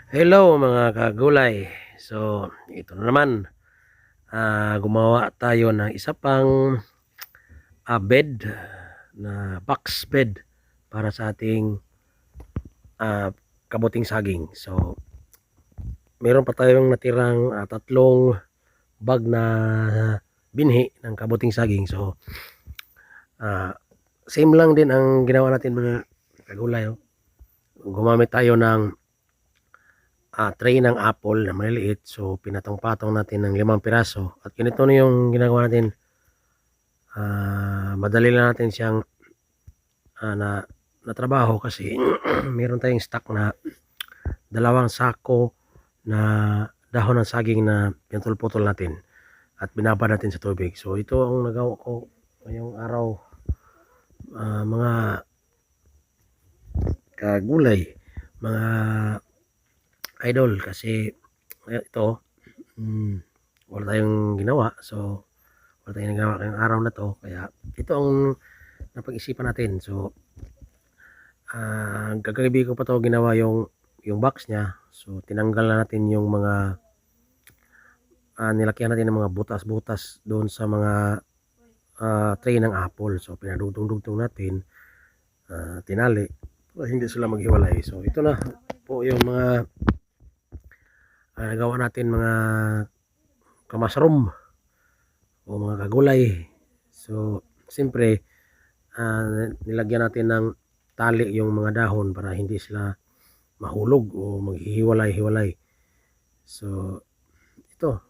Hello mga kagulay. So, ito na naman. Gumawa tayo ng isa pang bed na box bed para sa ating ah, kabuting saging. So, meron pa tayong natirang tatlong bag na binhi ng kabuting saging. So, ah, same lang din ang ginawa natin mga kagulay. Oh. Gumamit tayo ng tray ng apple na maliliit. So, pinatong-patong natin ng 5 piraso. At ganito na yung ginagawa natin. Madali lang natin siyang na trabaho kasi meron tayong stock na 2 sako na dahon ng saging na pinutol-putol natin at binabad natin sa tubig. So, ito ang nagawa ko ngayong araw, mga kagulay, mga idol, kasi ito wala tayong ginawa. So, wala tayong ginawa ngayong araw na to, kaya ito ang napag-isipan natin. So, kagabi ko pa to ginawa yung box niya. So, tinanggal na natin yung mga nilakyan natin ng mga butas-butas doon sa mga tray ng apple. So, pinadugtong-dugtong natin, tinali para hindi sila maghiwalay. So, ito na po yung mga nagawa natin, mga kamasrom o mga kagulay. So, siyempre nilagyan natin ng tali yung mga dahon para hindi sila mahulog o maghihiwalay-hiwalay. So, ito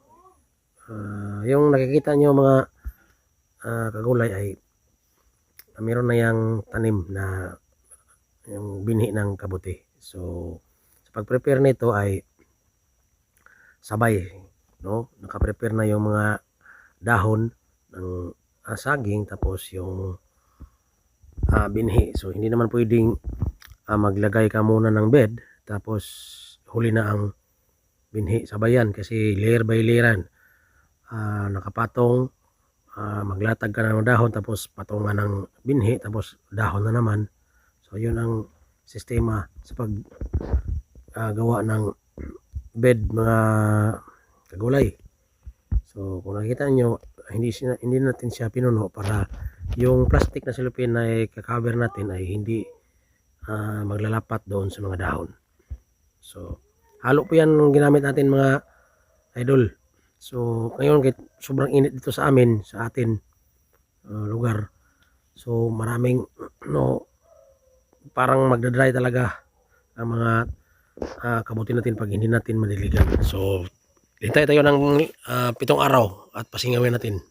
yung nakikita nyo mga kagulay ay meron na yung tanim na yung binhi ng kabuti. So, sa pag-prepare nito ay sabay, no? Naka-prepare na yung mga dahon ng saging, tapos yung binhi. So, hindi naman pwedeng maglagay ka muna ng bed tapos huli na ang binhi, sabayan, kasi layer by layeran. Nakapatong, maglatag ka ng dahon, tapos patungan ng binhi, tapos dahon na naman. So, yun ang sistema sa pag gawa ng bed mga kagulay. So, kung nakikita nyo, hindi natin siya pinuno para yung plastic na silupin na i-cover natin ay hindi maglalapat doon sa mga dahon. So, halo po yan ang ginamit natin mga idol. So, ngayon sobrang init dito sa amin, sa atin lugar. So, maraming parang magdadry talaga ang mga kabuti natin pag hindi natin madiligan. So, hintay tayo ng 7 araw at pasingawin natin.